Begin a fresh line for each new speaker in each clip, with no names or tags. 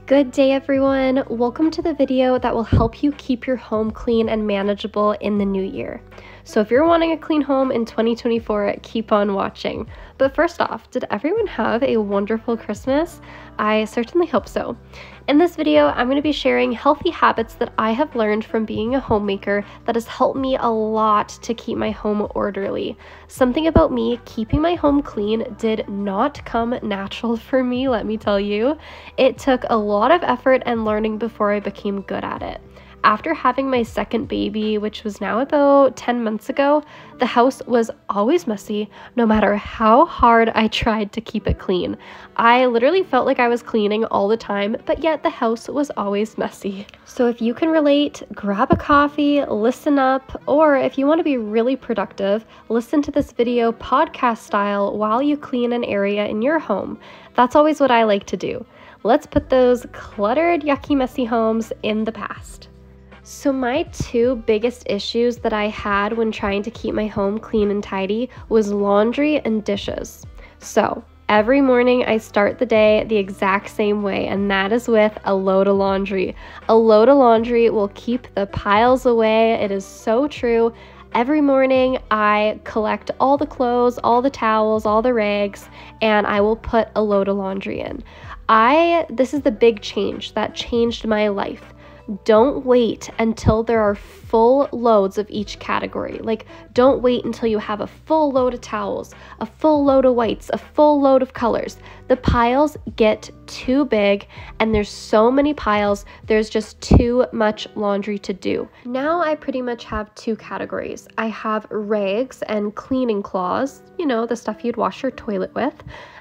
Good day everyone! Welcome to the video that will help you keep your home clean and manageable in the new year. So if you're wanting a clean home in 2024, keep on watching. But first off, did everyone have a wonderful Christmas? I certainly hope so. In this video, I'm going to be sharing healthy habits that I have learned from being a homemaker that has helped me a lot to keep my home orderly. Something about me keeping my home clean did not come natural for me, let me tell you. It took a lot of effort and learning before I became good at it. After having my second baby, which was now about 10 months ago, the house was always messy, no matter how hard I tried to keep it clean. I literally felt like I was cleaning all the time, but yet the house was always messy. So if you can relate, grab a coffee, listen up, or if you want to be really productive, listen to this video podcast style while you clean an area in your home. That's always what I like to do. Let's put those cluttered, yucky, messy homes in the past. So my two biggest issues that I had when trying to keep my home clean and tidy was laundry and dishes. So every morning I start the day the exact same way, and that is with a load of laundry. A load of laundry will keep the piles away. It is so true. Every morning I collect all the clothes, all the towels, all the rags, and I will put a load of laundry in. This is the big change that changed my life. Don't wait until there are full loads of each category. Like, don't wait until you have a full load of towels, a full load of whites, a full load of colors. The piles get too big and there's so many piles, there's just too much laundry to do. Now I pretty much have two categories. I have rags and cleaning cloths, the stuff you'd wash your toilet with,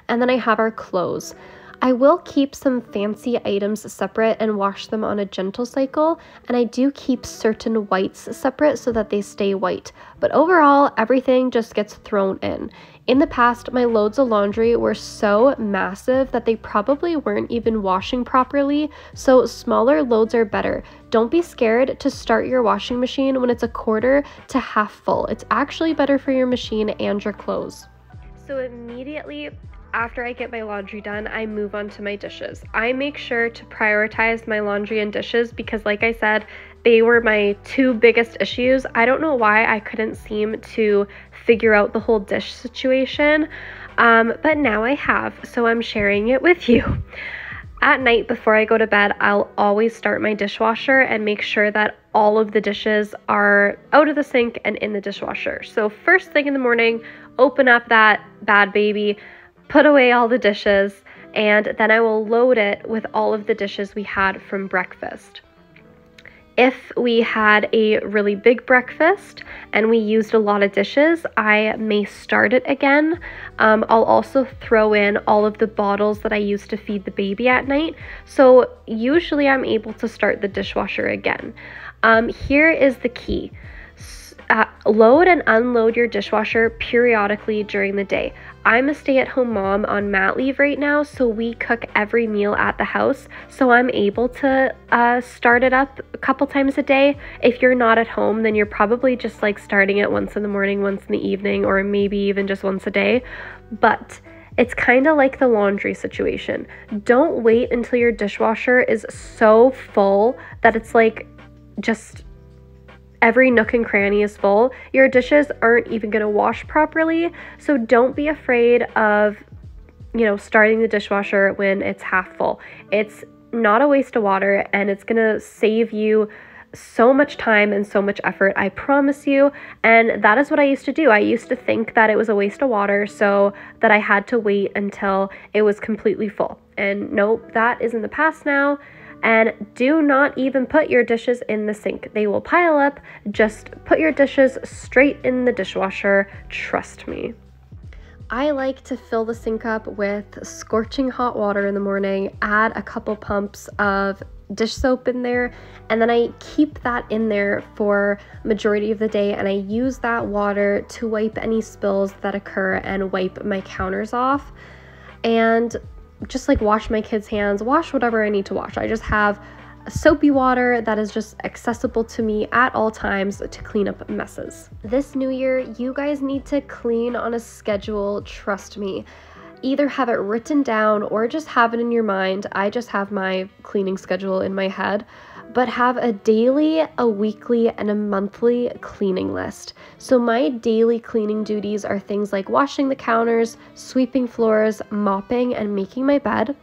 and then I have our clothes. I will keep some fancy items separate and wash them on a gentle cycle, and I do keep certain whites separate so that they stay white, but overall everything just gets thrown in. In the past, my loads of laundry were so massive that they probably weren't even washing properly, so smaller loads are better. Don't be scared to start your washing machine when it's a quarter to half full. It's actually better for your machine and your clothes. So immediately after I get my laundry done, I move on to my dishes. I make sure to prioritize my laundry and dishes because, like I said, they were my two biggest issues. I don't know why I couldn't seem to figure out the whole dish situation, but now I have, so I'm sharing it with you. At night before I go to bed, I'll always start my dishwasher and make sure that all of the dishes are out of the sink and in the dishwasher. So first thing in the morning, open up that bad baby, put away all the dishes, and then I will load it with all of the dishes we had from breakfast. If we had a really big breakfast and we used a lot of dishes, I may start it again. I'll also throw in all of the bottles that I used to feed the baby at night. So usually I'm able to start the dishwasher again. Here is the key. Load and unload your dishwasher periodically during the day. I'm a stay-at-home mom on mat leave right now, so we cook every meal at the house, so I'm able to start it up a couple times a day. If you're not at home, then you're probably just like starting it once in the morning, once in the evening, or maybe even just once a day. But it's kind of like the laundry situation. Don't wait until your dishwasher is so full that it's like just every nook and cranny is full. Your dishes aren't even going to wash properly, so don't be afraid of, starting the dishwasher when it's half full. It's not a waste of water, and it's going to save you so much time and so much effort, I promise you. And that is what I used to do. I used to think that it was a waste of water, so that I had to wait until it was completely full. And nope, that is in the past now. And do not even put your dishes in the sink. They will pile up. Just put your dishes straight in the dishwasher. Trust me. I like to fill the sink up with scorching hot water in the morning, add a couple pumps of dish soap in there, and then I keep that in there for majority of the day, and I use that water to wipe any spills that occur and wipe my counters off, and just like wash my kids' hands, wash whatever I need to wash. I just have soapy water that is just accessible to me at all times to clean up messes. This new year, you guys need to clean on a schedule, trust me. Either have it written down or just have it in your mind. I just have my cleaning schedule in my head, but have a daily, a weekly, and a monthly cleaning list. So my daily cleaning duties are things like washing the counters, sweeping floors, mopping, and making my bed.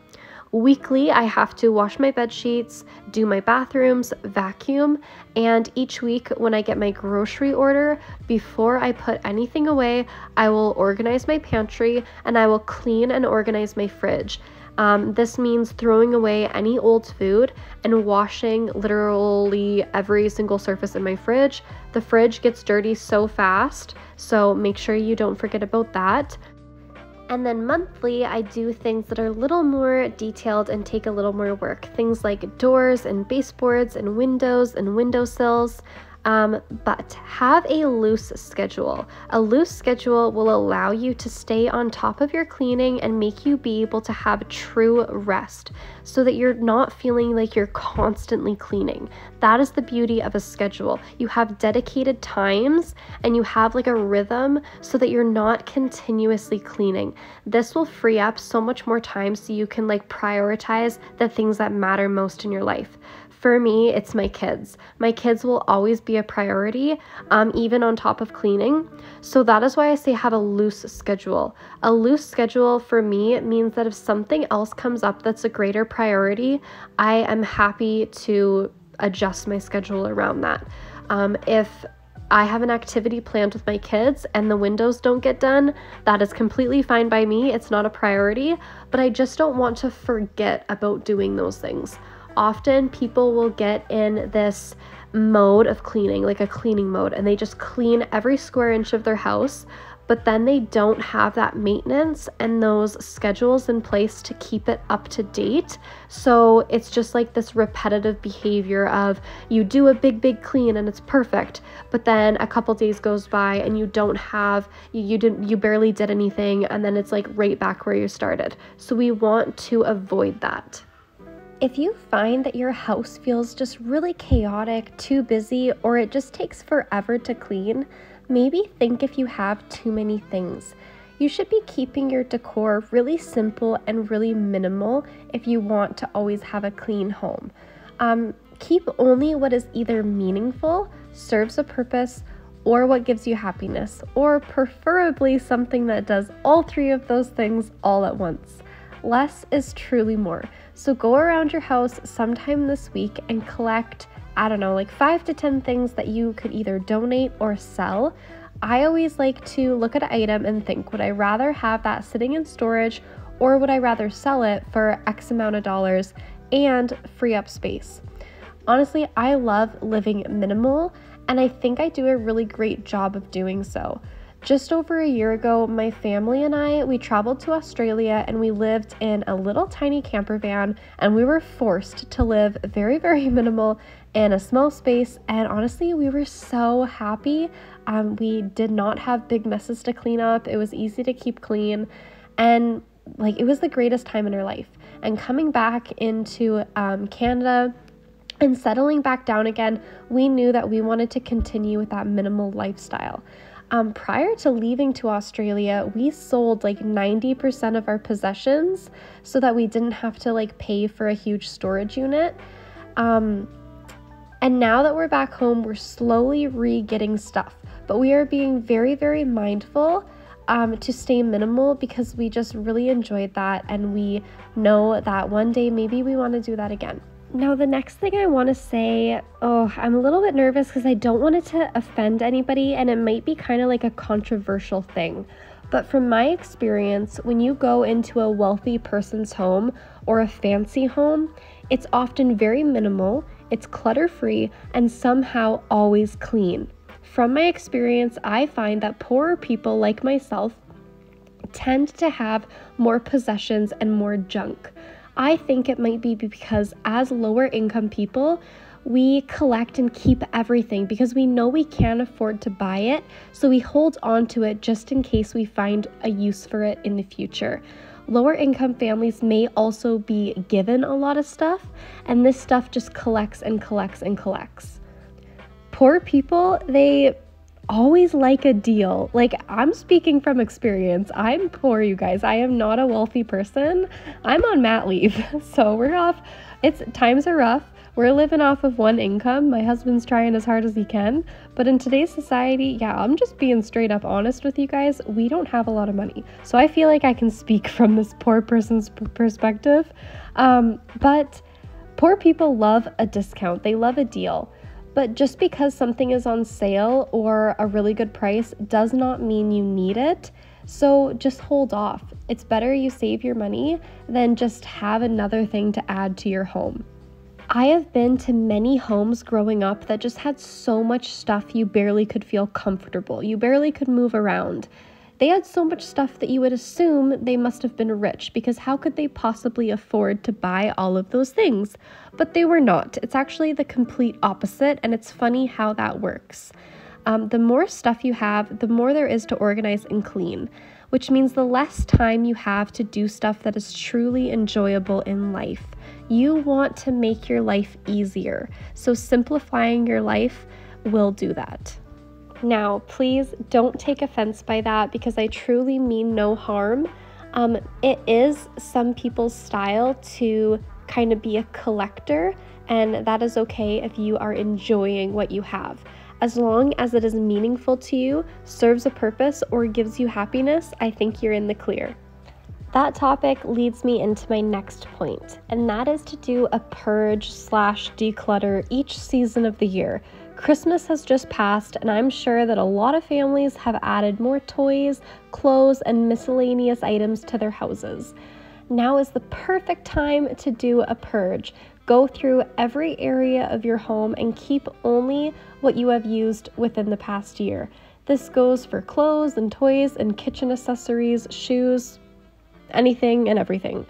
Weekly, I have to wash my bed sheets, do my bathrooms, vacuum, and each week when I get my grocery order, before I put anything away, I will organize my pantry and I will clean and organize my fridge. This means throwing away any old food and washing literally every single surface in my fridge. The fridge gets dirty so fast, so make sure you don't forget about that. And then monthly, I do things that are a little more detailed and take a little more work. Things like doors and baseboards and windows and windowsills. But have a loose schedule. A loose schedule will allow you to stay on top of your cleaning and make you be able to have true rest so that you're not feeling like you're constantly cleaning. That is the beauty of a schedule. You have dedicated times and you have like a rhythm so that you're not continuously cleaning. This will free up so much more time so you can like prioritize the things that matter most in your life. For me, it's my kids. My kids will always be a priority, even on top of cleaning. So that is why I say have a loose schedule. A loose schedule for me means that if something else comes up that's a greater priority, I am happy to adjust my schedule around that. If I have an activity planned with my kids and the windows don't get done, that is completely fine by me. It's not a priority, but I just don't want to forget about doing those things. Often people will get in this mode of cleaning, like a cleaning mode, and they just clean every square inch of their house, but then they don't have that maintenance and those schedules in place to keep it up to date. So it's just like this repetitive behavior of you do a big clean and it's perfect, but then a couple days goes by and you don't have, you barely did anything, and then it's like right back where you started. So we want to avoid that. If you find that your house feels just really chaotic, too busy, or it just takes forever to clean, maybe think if you have too many things. You should be keeping your decor really simple and really minimal if you want to always have a clean home. Keep only what is either meaningful, serves a purpose, or what gives you happiness, or preferably something that does all three of those things all at once. Less is truly more. So go around your house sometime this week and collect, I don't know, like 5 to 10 things that you could either donate or sell. I always like to look at an item and think, would I rather have that sitting in storage or would I rather sell it for X amount of dollars and free up space? Honestly, I love living minimal, and I think I do a really great job of doing so. Just over a year ago, my family and we traveled to Australia and we lived in a little tiny camper van, and we were forced to live very minimal in a small space, and honestly, we were so happy. We did not have big messes to clean up. It was easy to keep clean, and like it was the greatest time in our life. And coming back into Canada and settling back down again, we knew that we wanted to continue with that minimal lifestyle. Prior to leaving to Australia, we sold like 90% of our possessions so that we didn't have to like pay for a huge storage unit. And now that we're back home, we're slowly re-getting stuff, but we are being very mindful to stay minimal because we just really enjoyed that, and we know that one day maybe we want to do that again. Now, the next thing I want to say, I'm a little bit nervous because I don't want it to offend anybody, and it might be kind of like a controversial thing. But from my experience, when you go into a wealthy person's home or a fancy home, it's often very minimal, it's clutter-free, and somehow always clean. From my experience, I find that poorer people like myself tend to have more possessions and more junk. I think it might be because as lower income people, we collect and keep everything because we know we can't afford to buy it, so we hold on to it just in case we find a use for it in the future. lower income families may also be given a lot of stuff, and this stuff just collects and collects and collects. Poor people, they always like a deal. Like, I'm speaking from experience. I'm poor, you guys. I am not a wealthy person. I'm on mat leave. So times are rough. We're living off of one income. My husband's trying as hard as he can. But in today's society, yeah, I'm just being straight up honest with you guys. We don't have a lot of money. So I feel like I can speak from this poor person's perspective. But poor people love a discount. They love a deal. But just because something is on sale or a really good price does not mean you need it. So just hold off. It's better you save your money than just have another thing to add to your home. I have been to many homes growing up that just had so much stuff you barely could feel comfortable. You barely could move around. They had so much stuff that you would assume they must have been rich, because how could they possibly afford to buy all of those things? But they were not. It's actually the complete opposite, and it's funny how that works. The more stuff you have, the more there is to organize and clean, which means the less time you have to do stuff that is truly enjoyable in life. You want to make your life easier, so simplifying your life will do that. Now, please don't take offense by that, because I truly mean no harm. It is some people's style to kind of be a collector, and that is okay if you are enjoying what you have. As long as it is meaningful to you, serves a purpose, or gives you happiness, I think you're in the clear. That topic leads me into my next point, and that is to do a purge/declutter each season of the year. Christmas has just passed, and I'm sure that a lot of families have added more toys, clothes, and miscellaneous items to their houses. Now is the perfect time to do a purge. Go through every area of your home and keep only what you have used within the past year. This goes for clothes and toys and kitchen accessories, shoes, anything and everything.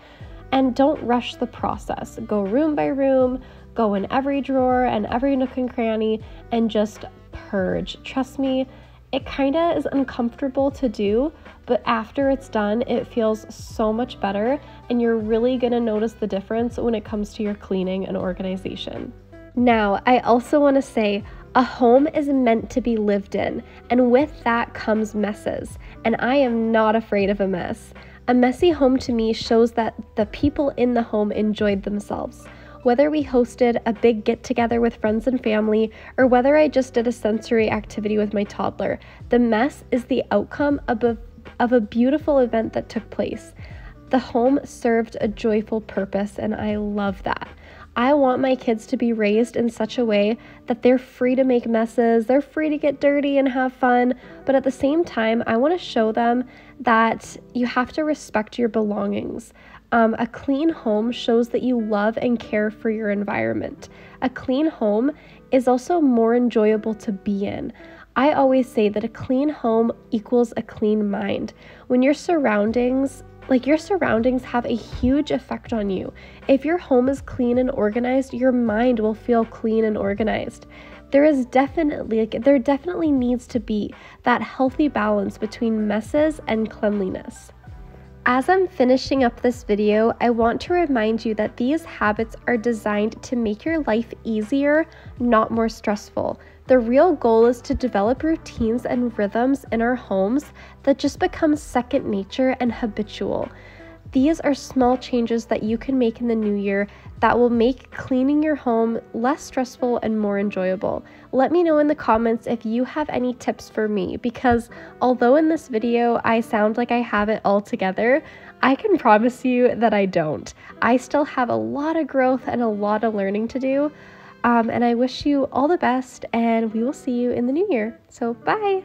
And don't rush the process. Go room by room, go in every drawer and every nook and cranny, and just purge. Trust me, it kind of is uncomfortable to do, but after it's done, it feels so much better, and you're really gonna notice the difference when it comes to your cleaning and organization. Now, I also want to say, a home is meant to be lived in, and with that comes messes, and I am not afraid of a mess. A messy home to me shows that the people in the home enjoyed themselves. Whether we hosted a big get-together with friends and family, or whether I just did a sensory activity with my toddler, the mess is the outcome of a beautiful event that took place. The home served a joyful purpose, and I love that. I want my kids to be raised in such a way that they're free to make messes, they're free to get dirty and have fun, but at the same time, I want to show them that you have to respect your belongings. A clean home shows that you love and care for your environment. A clean home is also more enjoyable to be in. I always say that a clean home equals a clean mind. When your surroundings have a huge effect on you. If your home is clean and organized, your mind will feel clean and organized. There definitely needs to be that healthy balance between messes and cleanliness. As I'm finishing up this video, I want to remind you that these habits are designed to make your life easier, not more stressful. The real goal is to develop routines and rhythms in our homes that just become second nature and habitual. These are small changes that you can make in the new year that will make cleaning your home less stressful and more enjoyable. Let me know in the comments if you have any tips for me, because although in this video I sound like I have it all together, I can promise you that I don't. I still have a lot of growth and a lot of learning to do. And I wish you all the best, and we will see you in the new year. So bye!